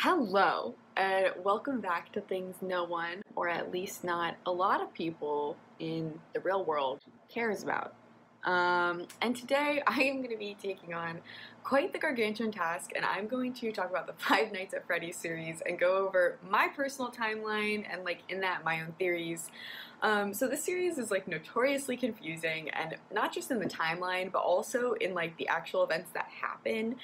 Hello, and welcome back to things no one, or at least not a lot of people in the real world, cares about. And today I am going to be taking on quite the gargantuan task, and I'm going to talk about the Five Nights at Freddy's series and go over my personal timeline and, in that, my own theories. So this series is notoriously confusing, and not just in the timeline, but also in the actual events that happen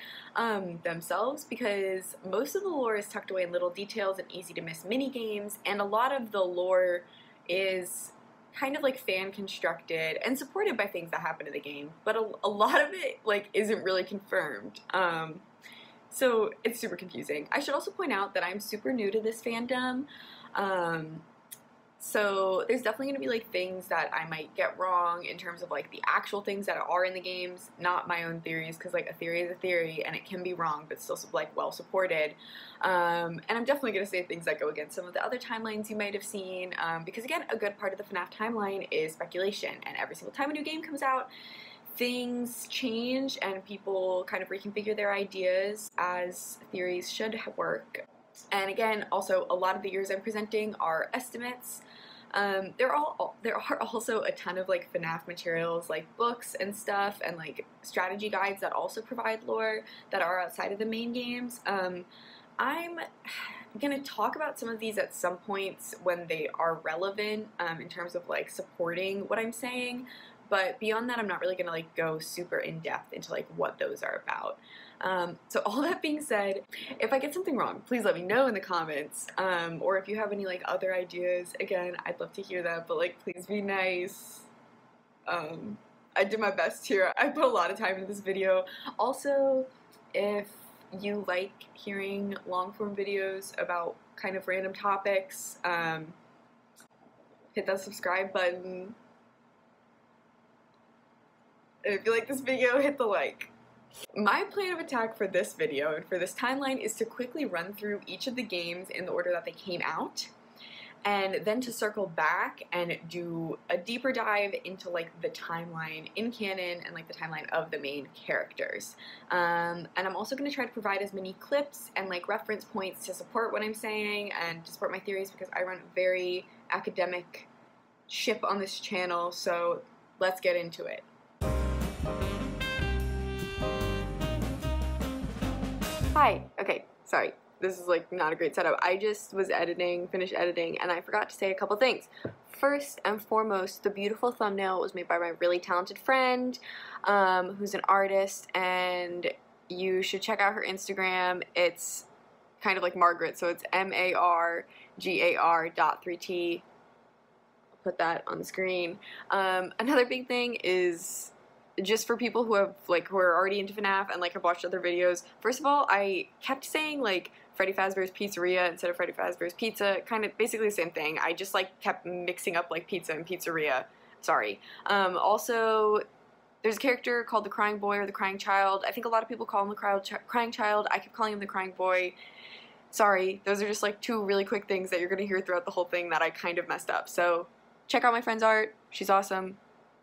themselves, because most of the lore is tucked away in little details and easy to miss mini games, and a lot of the lore is kind of fan constructed and supported by things that happen in the game, but a lot of it isn't really confirmed. So it's super confusing. I should also point out that I'm super new to this fandom. So there's definitely going to be things that I might get wrong in terms of the actual things that are in the games, not my own theories, because a theory is a theory and it can be wrong but still well supported. And I'm definitely going to say things that go against some of the other timelines you might have seen, because again, a good part of the FNaF timeline is speculation, and every single time a new game comes out, things change and people kind of reconfigure their ideas as theories should work. And again, also a lot of the years I'm presenting are estimates. There are also a ton of FNaF materials, books and stuff, and strategy guides that also provide lore that are outside of the main games. I'm gonna talk about some of these at some points when they are relevant in terms of supporting what I'm saying, but beyond that I'm not really gonna go super in depth into what those are about. So all that being said, if I get something wrong, please let me know in the comments, or if you have any other ideas, again, I'd love to hear that, but please be nice. I did my best here. I put a lot of time into this video. Also, if you like hearing long-form videos about kind of random topics, hit that subscribe button. And if you like this video, hit the like. My plan of attack for this video and for this timeline is to quickly run through each of the games in the order that they came out, and then to circle back and do a deeper dive into the timeline in canon and the timeline of the main characters. And I'm also going to try to provide as many clips and reference points to support what I'm saying and to support my theories, because I run a very academic ship on this channel, so let's get into it. Hi. Okay, sorry. This is not a great setup. I just was finished editing, and I forgot to say a couple things. First and foremost, the beautiful thumbnail was made by my really talented friend, who's an artist, and you should check out her Instagram. It's kind of like Margaret, so it's MARGAR.3T. I'll put that on the screen. Another big thing is, just for people who have who are already into FNaF and have watched other videos, first of all, I kept saying Freddy Fazbear's Pizzeria instead of Freddy Fazbear's Pizza, kind of basically the same thing. I just kept mixing up pizza and pizzeria. Sorry. Also, there's a character called the Crying Boy or the Crying Child. I think a lot of people call him the Crying Child. I kept calling him the Crying Boy. Sorry, those are just two really quick things that you're gonna hear throughout the whole thing that I kind of messed up. So check out my friend's art. She's awesome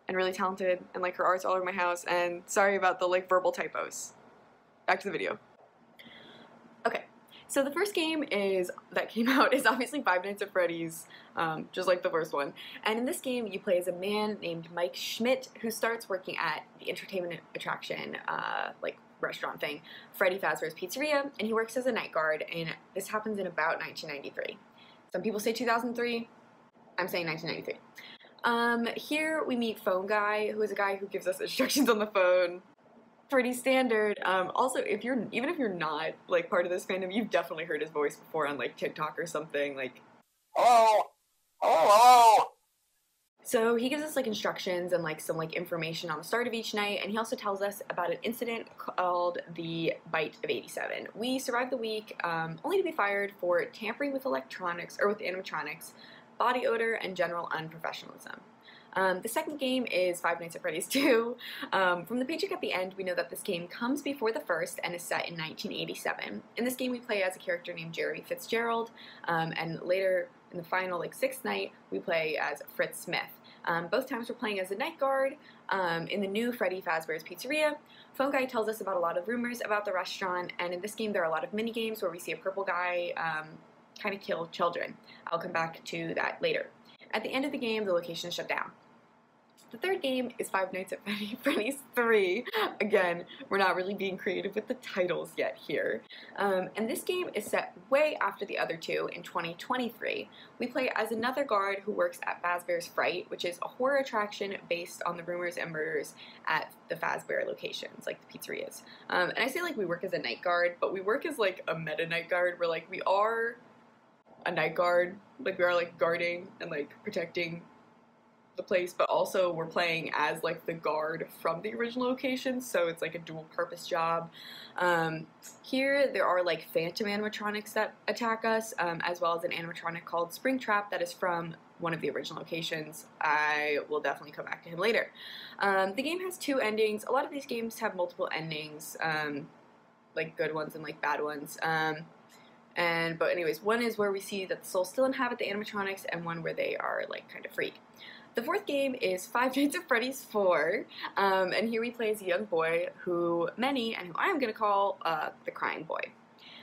and really talented, and her art's all over my house, and sorry about the verbal typos. Back to the video. Okay, so the first game that came out is obviously Five Nights at Freddy's, just like the first one. And in this game, you play as a man named Mike Schmidt, who starts working at the entertainment attraction, restaurant thing, Freddy Fazbear's Pizzeria, and he works as a night guard, and this happens in about 1993. Some people say 2003, I'm saying 1993. Here we meet Phone Guy, who is a guy who gives us instructions on the phone. Pretty standard. Also, even if you're not part of this fandom, you've definitely heard his voice before on TikTok or something. Hello, hello. So he gives us instructions and some information on the start of each night, and he also tells us about an incident called the Bite of 87. We survived the week, only to be fired for tampering with electronics or with animatronics, body odor, and general unprofessionalism. The second game is Five Nights at Freddy's 2. From the paycheck at the end, we know that this game comes before the first and is set in 1987. In this game, we play as a character named Jerry Fitzgerald, and later in the final sixth night, we play as Fritz Smith. Both times we're playing as a night guard in the new Freddy Fazbear's Pizzeria. phone guy tells us about a lot of rumors about the restaurant, and in this game there are a lot of mini games where we see a purple guy kind of kill children. I'll come back to that later. At the end of the game, the location is shut down. The third game is Five Nights at Freddy's 3. Again, we're not really being creative with the titles yet here. And this game is set way after the other two in 2023. We play as another guard who works at Fazbear's Fright, which is a horror attraction based on the rumors and murders at the Fazbear locations, like the pizzerias. And I say like we work as a night guard, but we work as like a meta night guard where like we are a night guard, like we are like guarding and like protecting the place, but also we're playing as like the guard from the original location, so it's like a dual purpose job. Here there are like phantom animatronics that attack us, as well as an animatronic called Springtrap that is from one of the original locations. I will definitely come back to him later. The game has two endings. A lot of these games have multiple endings, like good ones and like bad ones. But anyways, one is where we see that the souls still inhabit the animatronics, and one where they are like kind of freed. The fourth game is Five Nights at Freddy's 4, and here we play as a young boy who many, and who I am going to call the Crying Boy.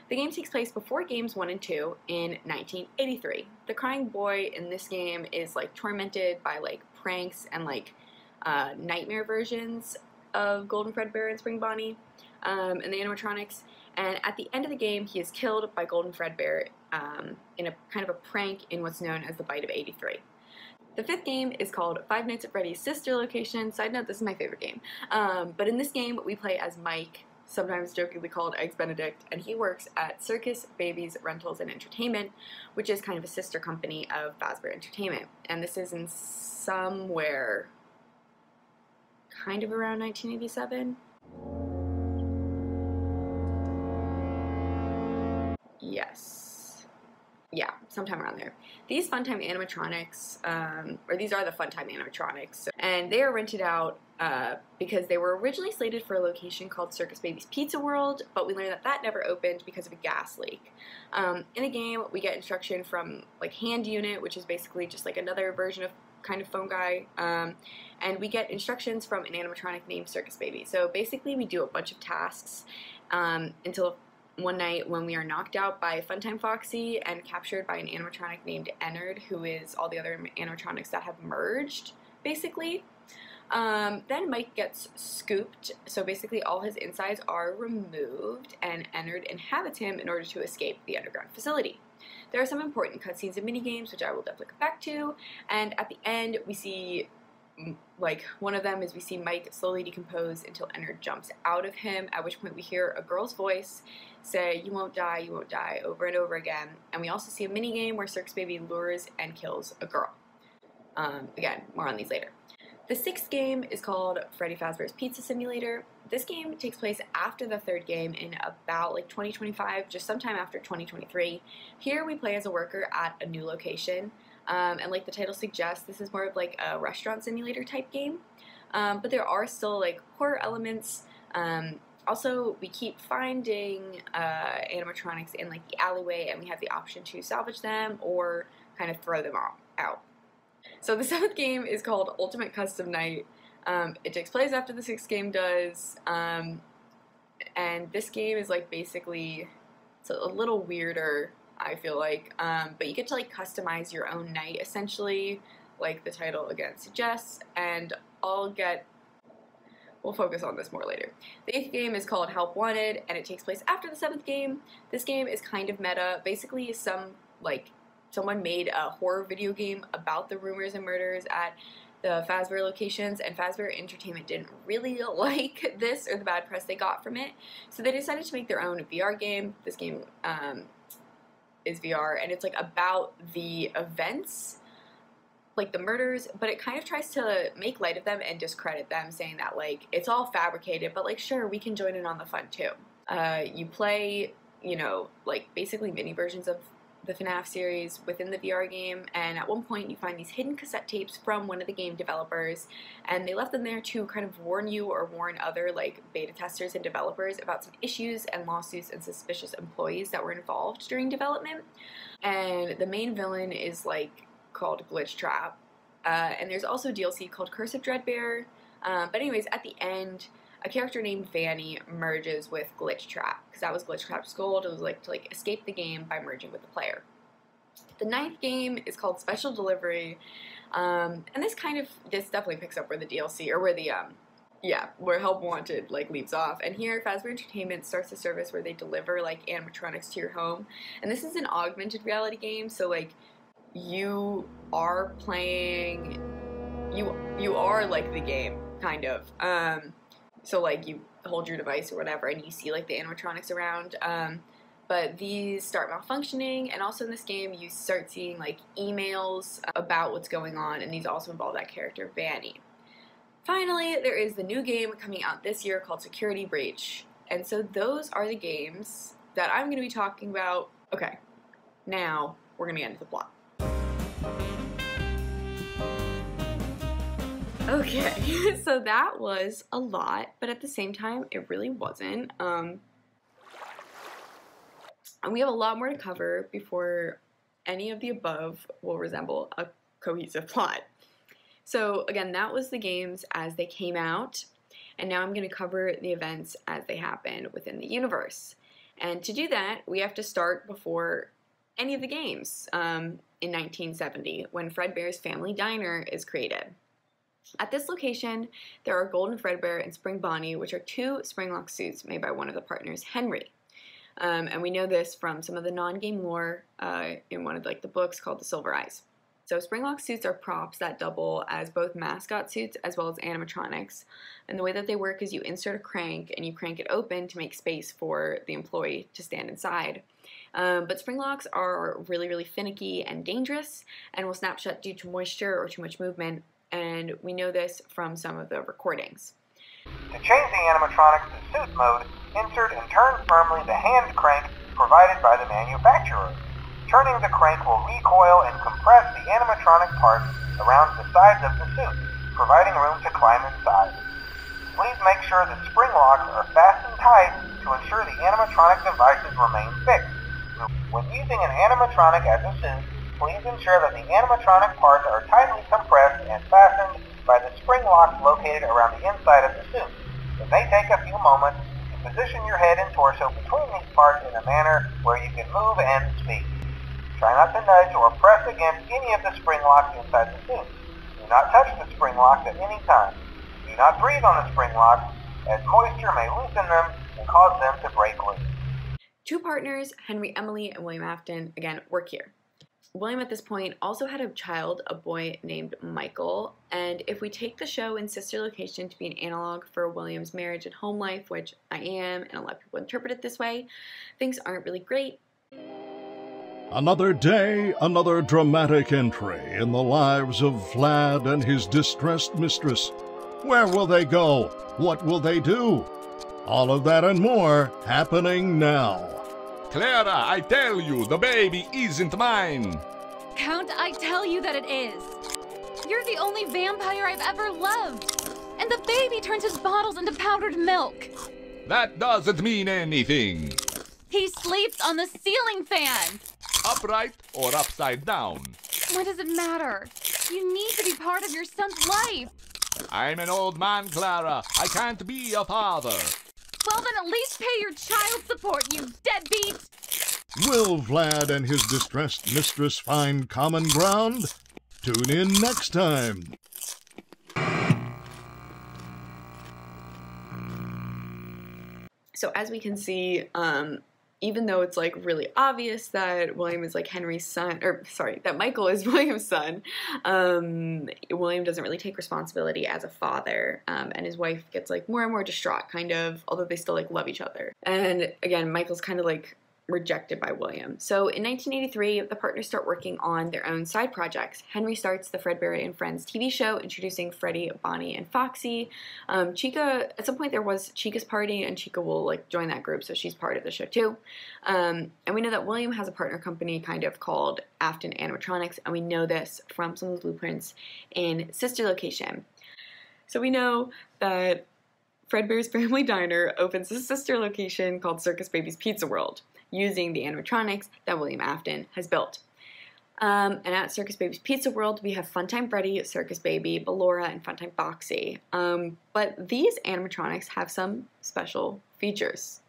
The game takes place before games 1 and 2 in 1983. The Crying Boy in this game is like tormented by like pranks and like nightmare versions of Golden Fredbear and Spring Bonnie and the animatronics. And at the end of the game, he is killed by Golden Fredbear in a kind of a prank in what's known as the Bite of 83. The fifth game is called Five Nights at Freddy's Sister Location. Side note, this is my favorite game. But in this game, we play as Mike, sometimes jokingly called Eggs Benedict, and he works at Circus Babies Rentals and Entertainment, which is kind of a sister company of Fazbear Entertainment. And this is in somewhere kind of around 1987. Yes. Yeah, sometime around there. These Funtime animatronics, or these are the Funtime animatronics, and they are rented out because they were originally slated for a location called Circus Baby's Pizza World, but we learned that that never opened because of a gas leak. In the game, we get instruction from like Hand Unit, which is basically just like another version of kind of phone guy, and we get instructions from an animatronic named Circus Baby. So basically we do a bunch of tasks until one night when we are knocked out by Funtime Foxy and captured by an animatronic named Ennard, who is all the other animatronics that have merged, basically. Then Mike gets scooped, so basically all his insides are removed, and Ennard inhabits him in order to escape the underground facility. There are some important cutscenes and minigames, which I will definitely come back to, and at the end we see, like, one of them is we see Mike slowly decompose until Ennard jumps out of him, at which point we hear a girl's voice say, you won't die, over and over again. And we also see a minigame where Circus Baby lures and kills a girl. Again, more on these later. The sixth game is called Freddy Fazbear's Pizza Simulator. This game takes place after the third game in about like 2025, just sometime after 2023. Here we play as a worker at a new location. And like the title suggests, this is more of like a restaurant simulator type game. But there are still like horror elements. Also, we keep finding animatronics in like the alleyway, and we have the option to salvage them or kind of throw them out. So the seventh game is called Ultimate Custom Night. It takes place after the sixth game does, and this game is like basically, it's a little weirder, I feel like, but you get to like customize your own night essentially, like the title again suggests, and we'll focus on this more later. The eighth game is called Help Wanted, and it takes place after the seventh game. This game is kind of meta. Basically, someone made a horror video game about the rumors and murders at the Fazbear locations, and Fazbear Entertainment didn't really like this or the bad press they got from it, so they decided to make their own VR game. This game is VR, and it's like about the events, like the murders, but it kind of tries to make light of them and discredit them, saying that like it's all fabricated, but like sure, we can join in on the fun too. You play, you know, like basically mini versions of the FNaF series within the VR game, and at one point you find these hidden cassette tapes from one of the game developers, and they left them there to kind of warn you or warn other like beta testers and developers about some issues and lawsuits and suspicious employees that were involved during development. And the main villain is like called Glitch Trap, and there's also DLC called Curse of Dreadbear. But anyways, at the end, a character named Vanny merges with Glitchtrap, because that was Glitchtrap's goal. It was like to like escape the game by merging with the player. The ninth game is called Special Delivery, and this definitely picks up where the DLC, or where the where Help Wanted like leaves off. And here, Fazbear Entertainment starts a service where they deliver like animatronics to your home. And this is an augmented reality game, so like you are playing, you are like the game kind of. So like you hold your device or whatever, and you see like the animatronics around. But these start malfunctioning, and also in this game you start seeing like emails about what's going on, and these also involve that character Vanny. Finally, there is the new game coming out this year called Security Breach. And so those are the games that I'm going to be talking about. Okay, now we're going to get into the plot. Okay, so that was a lot, but at the same time, it really wasn't. And we have a lot more to cover before any of the above will resemble a cohesive plot. So again, that was the games as they came out, and now I'm going to cover the events as they happen within the universe. And to do that, we have to start before any of the games, in 1970, when Fredbear's Family Diner is created. At this location, there are Golden Fredbear and Spring Bonnie, which are two Springlock suits made by one of the partners, Henry. And we know this from some of the non-game lore in one of like the books called The Silver Eyes. So Springlock suits are props that double as both mascot suits as well as animatronics. And the way that they work is you insert a crank and you crank it open to make space for the employee to stand inside. But Springlocks are really, really finicky and dangerous and will snap shut due to moisture or too much movement. And we know this from some of the recordings. To change the animatronics to suit mode, insert and turn firmly the hand crank provided by the manufacturer. Turning the crank will recoil and compress the animatronic parts around the sides of the suit, providing room to climb inside. Please make sure the spring locks are fastened tight to ensure the animatronic devices remain fixed. When using an animatronic as a suit, please ensure that the animatronic parts are tightly compressed and fastened by the spring locks located around the inside of the suit. It may take a few moments to position your head and torso between these parts in a manner where you can move and speak. Try not to nudge or press against any of the spring locks inside the suit. Do not touch the spring locks at any time. Do not breathe on the spring locks, as moisture may loosen them and cause them to break loose. Two partners, Henry Emily and William Afton, again, work here. William at this point also had a child, a boy named Michael, and if we take the show in sister location to be an analog for William's marriage and home life, which I am, and a lot of people interpret it this way, things aren't really great. Another day, another dramatic entry in the lives of Vlad and his distressed mistress. Where will they go? What will they do? All of that and more happening now. Clara, I tell you, the baby isn't mine. Count, I tell you that it is. You're the only vampire I've ever loved. And the baby turns his bottles into powdered milk. That doesn't mean anything. He sleeps on the ceiling fan. Upright or upside down? What does it matter? You need to be part of your son's life. I'm an old man, Clara. I can't be a father. Well, then at least pay your child support, you deadbeat! Will Vlad and his distressed mistress find common ground? Tune in next time. So as we can see, even though it's like really obvious that William is like Henry's son, or sorry, that Michael is William's son, William doesn't really take responsibility as a father, and his wife gets like more and more distraught, kind of, although they still like love each other. And again, Michael's kind of like rejected by William. So in 1983, the partners start working on their own side projects. Henry starts the Fredbear and Friends TV show, introducing Freddy, Bonnie, and Foxy. Chica, at some point there was Chica's party, and Chica will like join that group, so she's part of the show too. And we know that William has a partner company kind of called Afton Animatronics, and we know this from some of the blueprints in Sister Location. So we know that Fredbear's Family Diner opens a sister location called Circus Baby's Pizza World, using the animatronics that William Afton has built. And at Circus Baby's Pizza World, we have Funtime Freddy, Circus Baby, Ballora, and Funtime Boxy. But these animatronics have some special features.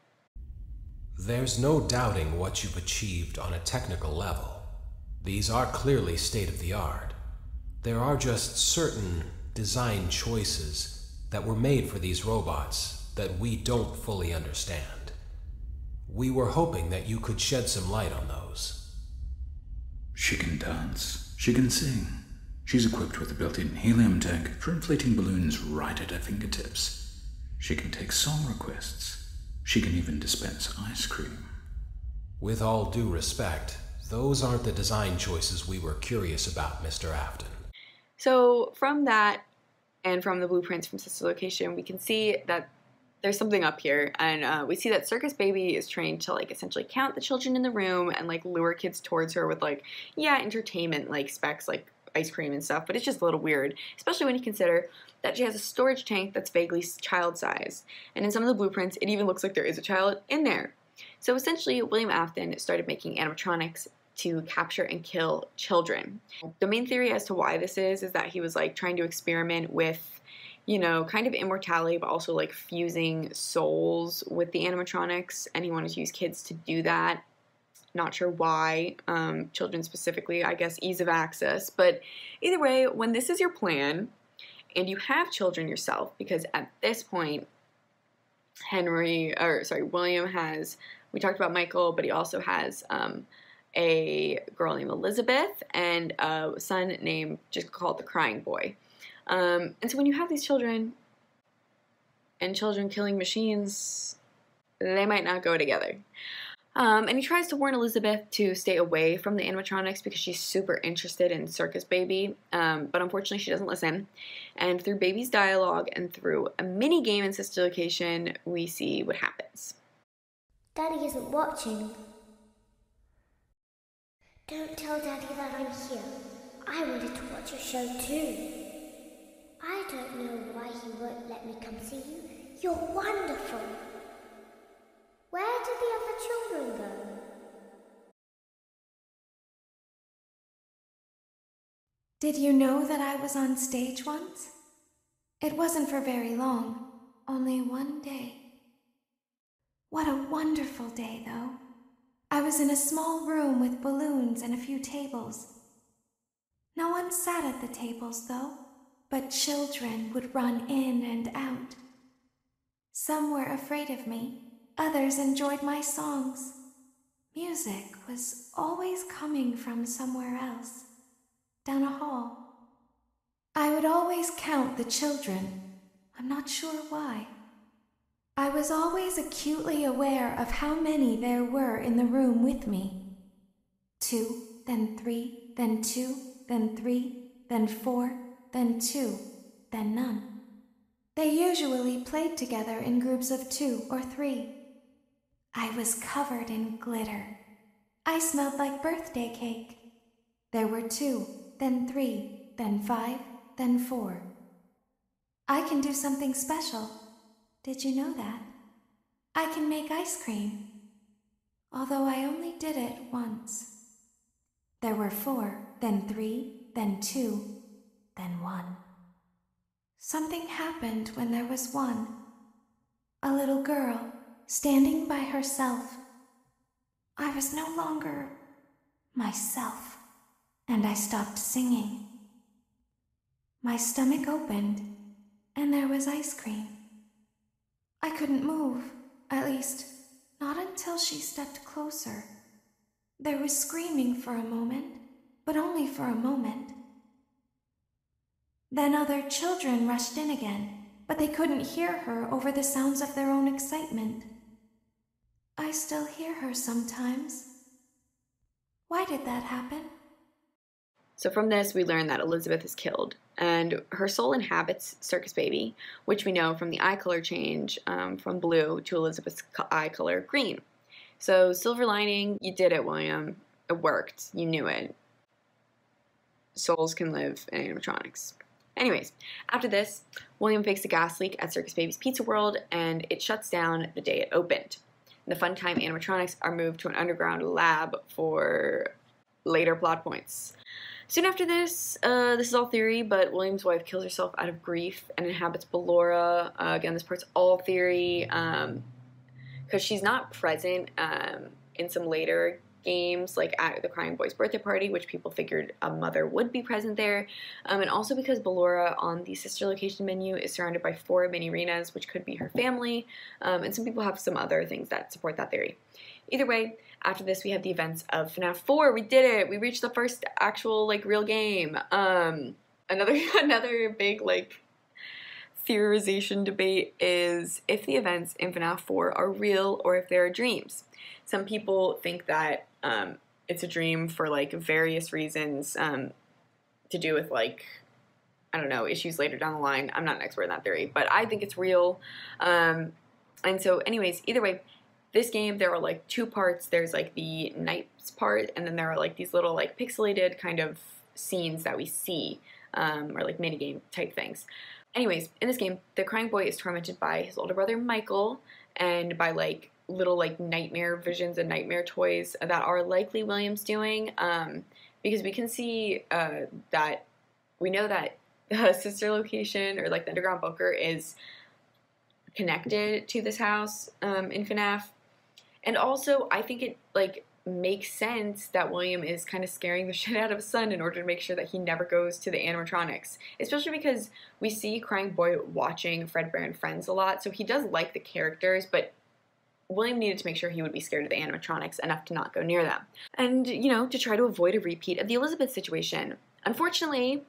There's no doubting what you've achieved on a technical level. These are clearly state-of-the-art. There are just certain design choices that were made for these robots that we don't fully understand. We were hoping that you could shed some light on those. She can dance. She can sing. She's equipped with a built-in helium tank for inflating balloons right at her fingertips. She can take song requests. She can even dispense ice cream. With all due respect, those aren't the design choices we were curious about, Mr. Afton. So from that, and from the blueprints from Sister Location, we can see that there's something up here, and we see that Circus Baby is trained to like essentially count the children in the room and like lure kids towards her with like, yeah, entertainment like specs like ice cream and stuff, but it's just a little weird, especially when you consider that she has a storage tank that's vaguely child-sized, and in some of the blueprints, it even looks like there is a child in there. So essentially, William Afton started making animatronics to capture and kill children. The main theory as to why this is that he was like trying to experiment with, you know, kind of immortality, but also like fusing souls with the animatronics, and he wanted to use kids to do that. Not sure why, children specifically, I guess ease of access, but either way, when this is your plan, and you have children yourself, because at this point, William has, we talked about Michael, but he also has a girl named Elizabeth and a son named, just called the Crying Boy. And so when you have these children, and children killing machines, they might not go together. And he tries to warn Elizabeth to stay away from the animatronics because she's super interested in Circus Baby, but unfortunately she doesn't listen. And through Baby's dialogue and through a mini game in Sister Location, we see what happens. Daddy isn't watching. Don't tell Daddy that I'm here. I wanted to watch your show too. I don't know why he won't let me come see you. You're wonderful. Where did the other children go? Did you know that I was on stage once? It wasn't for very long, only one day. What a wonderful day, though. I was in a small room with balloons and a few tables. No one sat at the tables, though, but children would run in and out. Some were afraid of me. Others enjoyed my songs. Music was always coming from somewhere else, down a hall. I would always count the children. I'm not sure why. I was always acutely aware of how many there were in the room with me. 2, then 3, then 2, then 3, then 4, then 2, then none. They usually played together in groups of 2 or 3. I was covered in glitter. I smelled like birthday cake. There were 2, then 3, then 5, then 4. I can do something special. Did you know that? I can make ice cream. Although I only did it once. There were 4, then 3, then 2, then 1. Something happened when there was 1. A little girl standing by herself. I was no longer myself, and I stopped singing. My stomach opened, and there was ice cream. I couldn't move, at least, not until she stepped closer. There was screaming for a moment, but only for a moment. Then other children rushed in again, but they couldn't hear her over the sounds of their own excitement. I still hear her sometimes. Why did that happen? So from this, we learn that Elizabeth is killed, and her soul inhabits Circus Baby, which we know from the eye color change from blue to Elizabeth's eye color green. So silver lining, you did it, William. It worked. You knew it. Souls can live in animatronics. Anyways, after this, William fakes a gas leak at Circus Baby's Pizza World, and it shuts down the day it opened. The Funtime animatronics are moved to an underground lab for later plot points. Soon after this, this is all theory, but William's wife kills herself out of grief and inhabits Ballora. Again, this part's all theory, because she's not present in some later games, like at the crying boy's birthday party, which people figured a mother would be present there, and also because Ballora on the sister location menu is surrounded by 4 mini arenas, which could be her family, and some people have some other things that support that theory. Either way, after this we have the events of FNaF 4. We did it! We reached the first actual, like, real game. Another big, like, theorization debate is if the events in FNaF 4 are real or if they're dreams. Some people think that it's a dream for, like, various reasons to do with, like, I don't know, issues later down the line. I'm not an expert in that theory, but I think it's real. And so anyways, either way, this game, there are, like, 2 parts. There's, like, the nights part, and then there are, like, these little, like, pixelated kind of scenes that we see, or, like, minigame type things. Anyways, in this game, the crying boy is tormented by his older brother, Michael, and by, like, little, like, nightmare visions and nightmare toys that are likely William's doing, because we can see that we know that the sister location, or, like, the underground bunker is connected to this house in FNaF. And also, I think it, like, makes sense that William is kind of scaring the shit out of his son in order to make sure that he never goes to the animatronics. Especially because we see Crying Boy watching Fredbear and Friends a lot, so he does like the characters, but William needed to make sure he would be scared of the animatronics enough to not go near them. And, you know, to try to avoid a repeat of the Elizabeth situation. Unfortunately,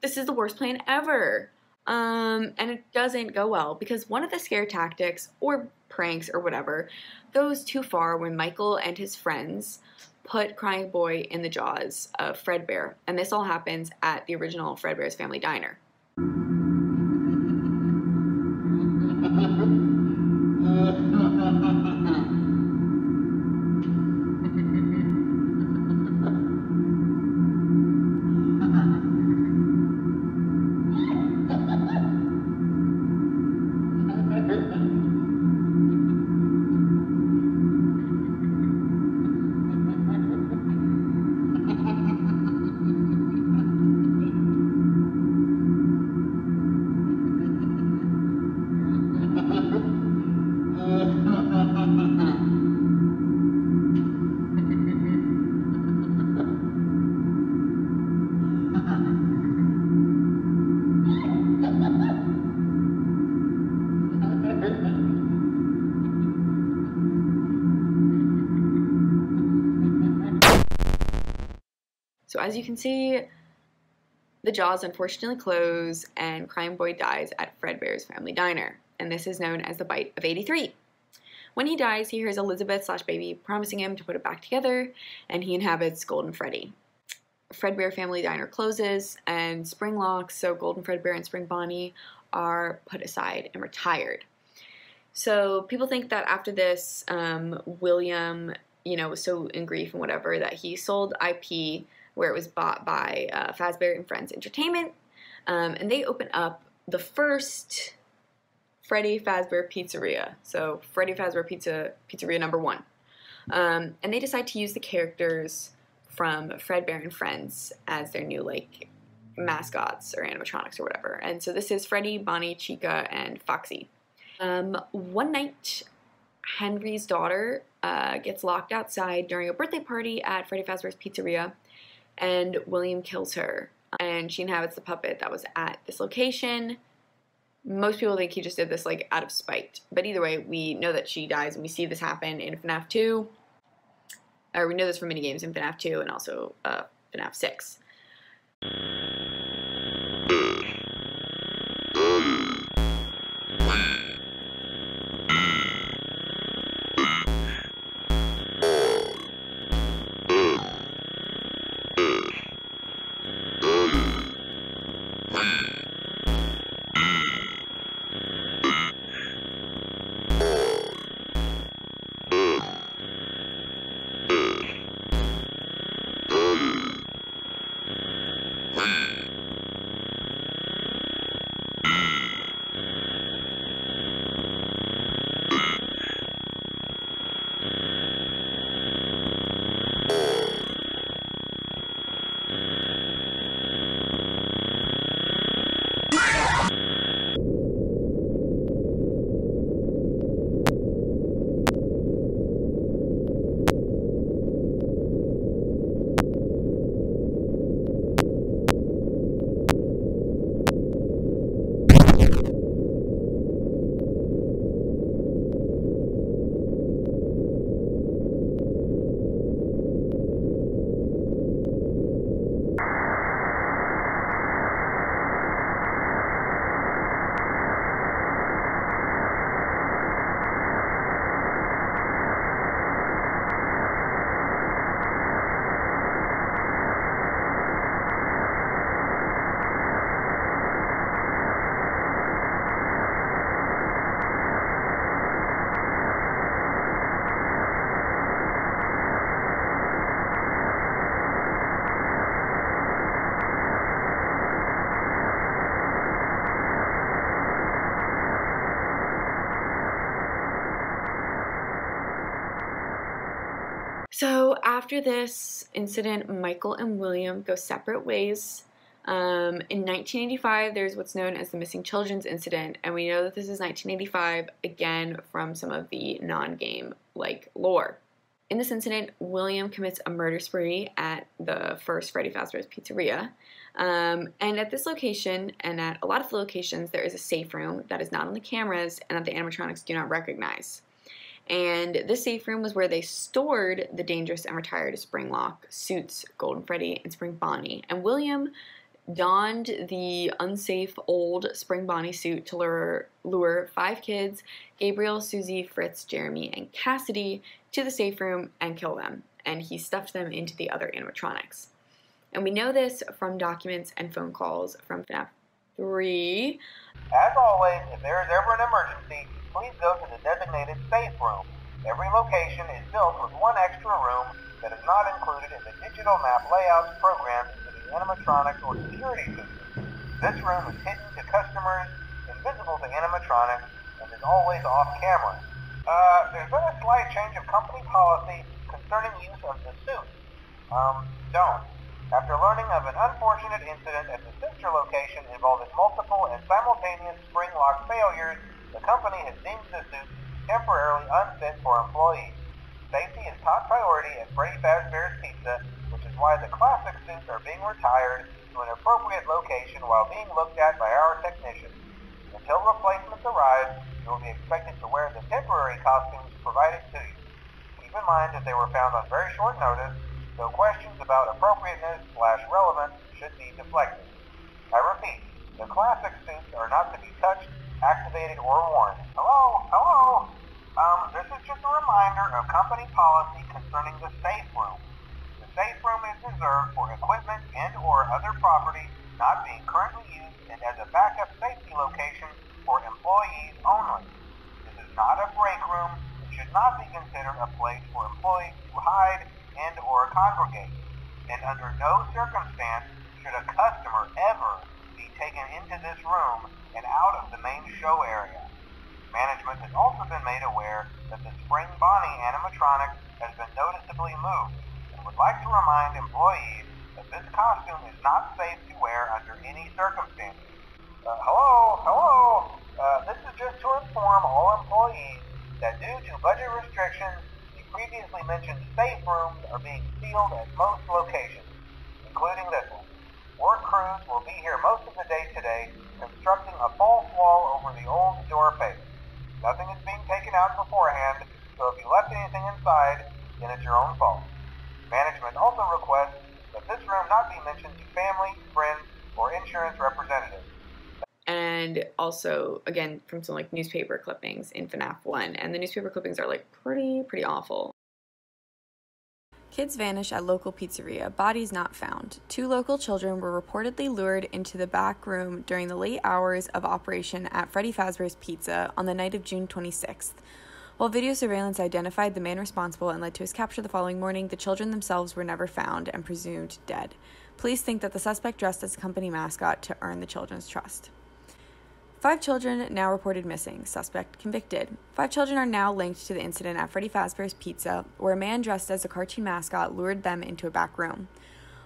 this is the worst plan ever. And it doesn't go well because one of the scare tactics, or pranks, or whatever, goes too far when Michael and his friends put Crying Boy in the jaws of Fredbear. And this all happens at the original Fredbear's Family Diner. So as you can see, the jaws unfortunately close and Crying Boy dies at Fredbear's Family Diner, and this is known as the Bite of 83. When he dies, he hears Elizabeth/Baby promising him to put it back together, and he inhabits Golden Freddy. Fredbear Family Diner closes, and Spring locks, so Golden Fredbear and Spring Bonnie, are put aside and retired. So people think that after this, William, you know, was so in grief and whatever that he sold IP where it was bought by Fazbear and Friends Entertainment, and they open up the first Freddy Fazbear Pizzeria. So Freddy Fazbear Pizzeria number 1. And they decide to use the characters from Fredbear and Friends as their new, like, mascots or animatronics or whatever. And so this is Freddy, Bonnie, Chica, and Foxy. One night, Henry's daughter gets locked outside during a birthday party at Freddy Fazbear's Pizzeria, and William kills her. And she inhabits the puppet that was at this location. Most people think he just did this, like, out of spite. But either way, we know that she dies, and we see this happen in FNaF 2. Or we know this from minigames in FNaF 2 and also FNaF 6. after this incident, Michael and William go separate ways. In 1985, there's what's known as the Missing Children's Incident, and we know that this is 1985, again, from some of the non-game, lore. In this incident, William commits a murder spree at the first Freddy Fazbear's Pizzeria. And at this location, and at a lot of locations, there is a safe room that is not on the cameras and that the animatronics do not recognize. And this safe room was where they stored the dangerous and retired Springlock suits, Golden Freddy and Spring Bonnie. And William donned the unsafe old Spring Bonnie suit to lure 5 kids, Gabriel, Susie, Fritz, Jeremy, and Cassidy, to the safe room and kill them. And he stuffed them into the other animatronics. And we know this from documents and phone calls from FNaF 3. As always, if there is ever an emergency, please go to the designated safe room. Every location is built with one extra room that is not included in the digital map layouts programmed into the animatronics or security system. This room is hidden to customers, invisible to animatronics, and is always off camera. There's been a slight change of company policy concerning use of the suit. Don't. After learning of an unfortunate incident at the sister location involving multiple and simultaneous spring lock failures, the company has deemed the suit temporarily unfit for employees. Safety is top priority at Freddy Fazbear's Pizza, which is why the classic suits are being retired to an appropriate location while being looked at by our technicians. Until replacements arrive, you will be expected to wear the temporary costumes provided to you. Keep in mind that they were found on very short notice, so questions about appropriateness/relevance should be deflected. I repeat, the classic suits are not to be touched, activated, or worn. Hello? This is just a reminder of company policy concerning the safe room. The safe room is reserved for equipment and or other property not being currently used and as a backup safety location for employees only. This is not a break room and should not be considered a place for employees to hide and or congregate. And under no circumstance should a customer ever be taken into this room and out of the main show area. Management has also been made aware that the Spring Bonnie animatronic has been noticeably moved and would like to remind employees that this costume is not safe to wear under any circumstances. Hello? This is just to inform all employees that due to budget restrictions, the previously mentioned safe rooms are being sealed at most locations, including this one. Work crews will be here most of the day today, constructing a false wall over the old door face. Nothing is being taken out beforehand, so if you left anything inside, then it's your own fault. Management also requests that this room not be mentioned to family, friends, or insurance representatives. And also, again, from some newspaper clippings in FNaF 1, and the newspaper clippings are pretty awful. Kids vanish at local pizzeria, bodies not found. 2 local children were reportedly lured into the back room during the late hours of operation at Freddy Fazbear's Pizza on the night of June 26th. While video surveillance identified the man responsible and led to his capture the following morning, the children themselves were never found and presumed dead. Police think that the suspect dressed as a company mascot to earn the children's trust. 5 children now reported missing, suspect convicted. 5 children are now linked to the incident at Freddy Fazbear's Pizza, where a man dressed as a cartoon mascot lured them into a back room.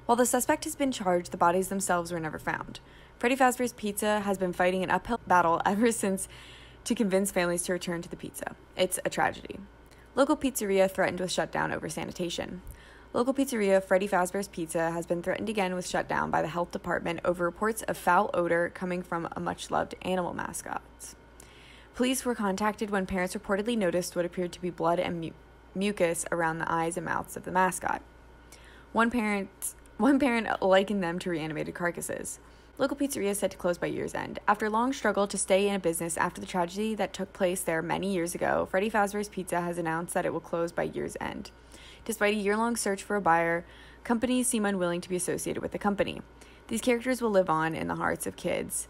While the suspect has been charged, the bodies themselves were never found. Freddy Fazbear's Pizza has been fighting an uphill battle ever since to convince families to return to the pizza. It's a tragedy. Local pizzeria threatened with shutdown over sanitation. Local pizzeria Freddy Fazbear's Pizza has been threatened again with shutdown by the health department over reports of foul odor coming from a much-loved animal mascot. Police were contacted when parents reportedly noticed what appeared to be blood and mucus around the eyes and mouths of the mascot. One parent likened them to reanimated carcasses. Local pizzeria is set to close by year's end. After a long struggle to stay in a business after the tragedy that took place there many years ago, Freddy Fazbear's Pizza has announced that it will close by year's end. Despite a year-long search for a buyer, companies seem unwilling to be associated with the company. These characters will live on in the hearts of kids.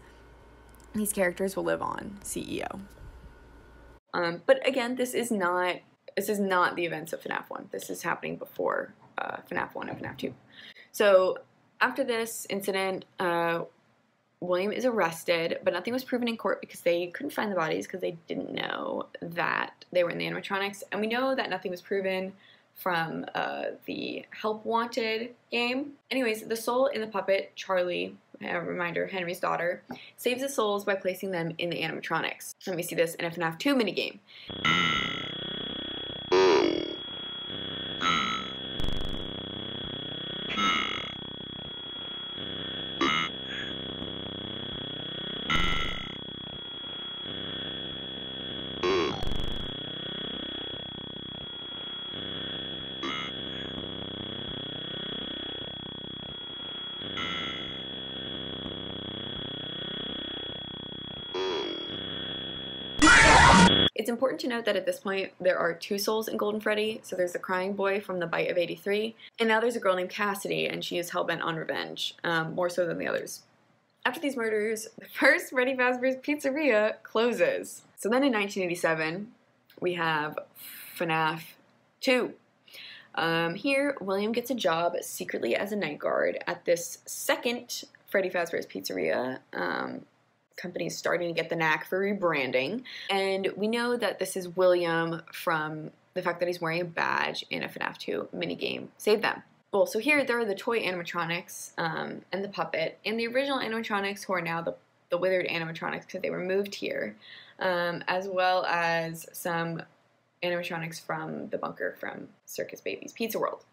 These characters will live on, CEO. But again, this is not the events of FNaF 1. This is happening before FNaF 1 and FNaF 2. So after this incident, William is arrested, but nothing was proven in court because they couldn't find the bodies because they didn't know that they were in the animatronics. And we know that nothing was proven from the Help Wanted game. Anyways, the soul in the puppet, Charlie, a reminder, Henry's daughter, saves the souls by placing them in the animatronics. Let me see this in a FNaF 2 minigame. It's important to note that at this point, there are 2 souls in Golden Freddy. So there's the crying boy from the Bite of 83, and now there's a girl named Cassidy, and she is hellbent on revenge, more so than the others. After these murders, the first Freddy Fazbear's Pizzeria closes. So then in 1987, we have FNaF 2. Here, William gets a job secretly as a night guard at this second Freddy Fazbear's Pizzeria. Company's starting to get the knack for rebranding, and we know that this is William from the fact that he's wearing a badge in a FNaF 2 minigame, Save Them. Well, so here there are the toy animatronics and the puppet, and the original animatronics who are now the withered animatronics because they were moved here, as well as some animatronics from the bunker from Circus Baby's Pizza World.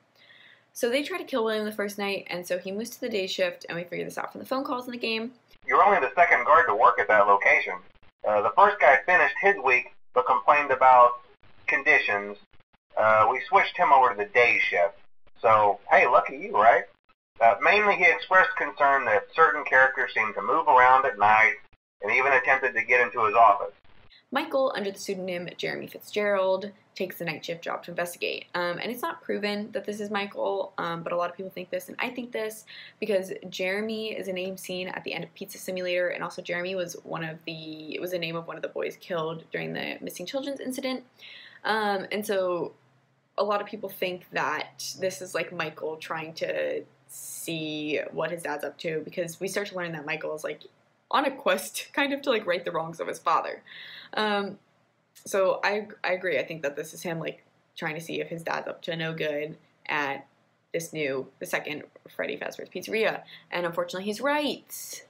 So they try to kill William the first night, and so he moves to the day shift, and we figure this out from the phone calls in the game. You're only the second guard to work at that location. The first guy finished his week, but complained about conditions. We switched him over to the day shift. So, hey, lucky you, right? Mainly he expressed concern that certain characters seemed to move around at night, and even attempted to get into his office. Michael, under the pseudonym Jeremy Fitzgerald, takes the night shift job to investigate. And it's not proven that this is Michael, but a lot of people think this, and I think this because Jeremy is a name seen at the end of Pizza Simulator, and also Jeremy was it was the name of one of the boys killed during the missing children's incident. And so a lot of people think that this is like Michael trying to see what his dad's up to, because we start to learn that Michael is like on a quest kind of to like right the wrongs of his father. So I agree. I think that this is him like trying to see if his dad's up to no good at the second Freddy Fazbear's Pizzeria. And unfortunately he's right.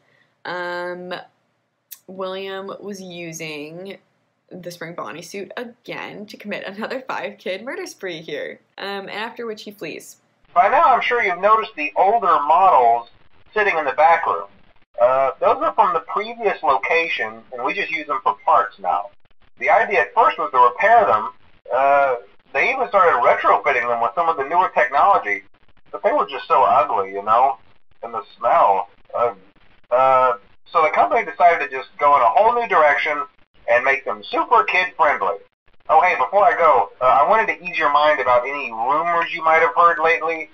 William was using the Spring Bonnie suit again to commit another 5-kid murder spree here. And after which he flees. By now I'm sure you've noticed the older models sitting in the back room. Those are from the previous location, and we just use them for parts now. The idea at first was to repair them. They even started retrofitting them with some of the newer technology, but they were just so ugly, you know, and the smell. So the company decided to just go in a whole new direction and make them super kid-friendly. Oh, hey, before I go, I wanted to ease your mind about any rumors you might have heard lately.